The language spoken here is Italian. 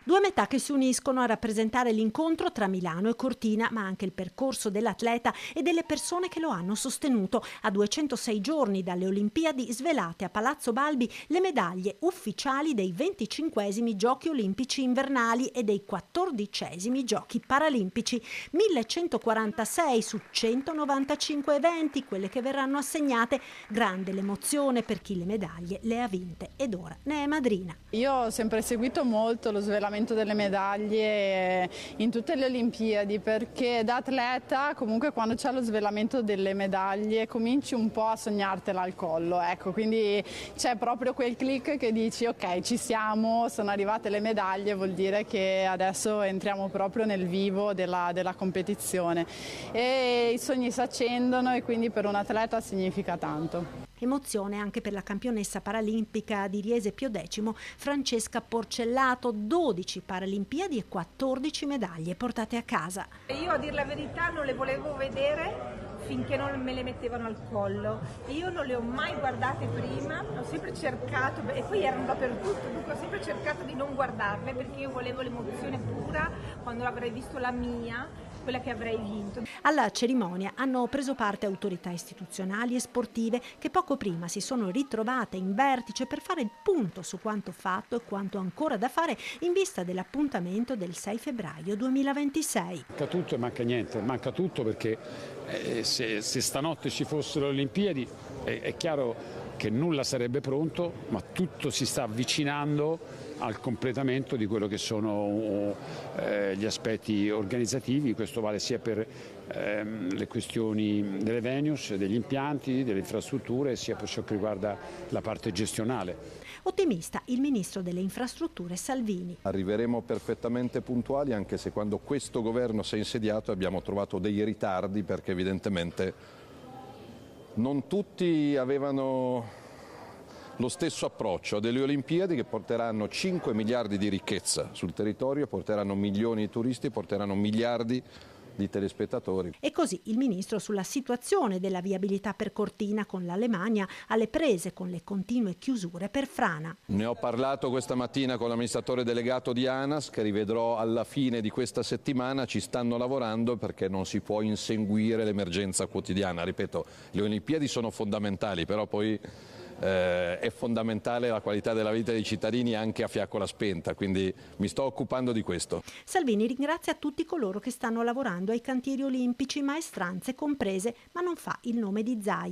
Due metà che si uniscono a rappresentare l'incontro tra Milano e Cortina, ma anche il percorso dell'atleta e delle persone che lo hanno sostenuto. A 206 giorni dalle Olimpiadi, svelate a Palazzo Balbi le medaglie ufficiali dei 25esimi Giochi Olimpici Invernali e dei 14esimi Giochi Paralimpici. 1146 su 195 eventi, quelle che verranno assegnate. Grande l'emozione per chi le medaglie le ha vinte ed ora ne è madrina. Io ho sempre seguito molto lo svelamento delle medaglie in tutte le Olimpiadi, perché da atleta comunque quando c'è lo svelamento delle medaglie cominci un po' a sognartela al collo, ecco, quindi c'è proprio quel click che dici ok, ci siamo, sono arrivate le medaglie, vuol dire che adesso entriamo proprio nel vivo della competizione e i sogni si accendono e quindi per un atleta significa tanto. Emozione anche per la campionessa paralimpica di Riese X, Francesca Porcellato, 12 Paralimpiadi e 14 medaglie portate a casa. Io, a dir la verità, non le volevo vedere finché non me le mettevano al collo. Io non le ho mai guardate prima, ho sempre cercato, e poi erano dappertutto, dunque ho sempre cercato di non guardarle perché io volevo l'emozione pura quando avrei visto la mia, quella che avrei vinto. Alla cerimonia hanno preso parte autorità istituzionali e sportive che poco prima si sono ritrovate in vertice per fare il punto su quanto fatto e quanto ancora da fare in vista dell'appuntamento del 6 febbraio 2026. Manca tutto e manca niente, manca tutto perché se stanotte ci fossero le Olimpiadi è chiaro che nulla sarebbe pronto, ma tutto si sta avvicinando al completamento di quello che sono gli aspetti organizzativi. Questo vale sia per le questioni delle venues, degli impianti, delle infrastrutture, sia per ciò che riguarda la parte gestionale. Ottimista il ministro delle infrastrutture Salvini. Arriveremo perfettamente puntuali, anche se quando questo governo si è insediato abbiamo trovato dei ritardi perché evidentemente non tutti avevano lo stesso approccio a delle Olimpiadi che porteranno 5 miliardi di ricchezza sul territorio, porteranno milioni di turisti, porteranno miliardi di telespettatori. E così il ministro sulla situazione della viabilità per Cortina con l'Alemagna alle prese con le continue chiusure per frana. Ne ho parlato questa mattina con l'amministratore delegato di ANAS che rivedrò alla fine di questa settimana, ci stanno lavorando perché non si può inseguire l'emergenza quotidiana. Ripeto, le Olimpiadi sono fondamentali, però poi è fondamentale la qualità della vita dei cittadini anche a fiaccola spenta, quindi mi sto occupando di questo. Salvini ringrazia tutti coloro che stanno lavorando ai cantieri olimpici, maestranze comprese, ma non fa il nome di Zaia.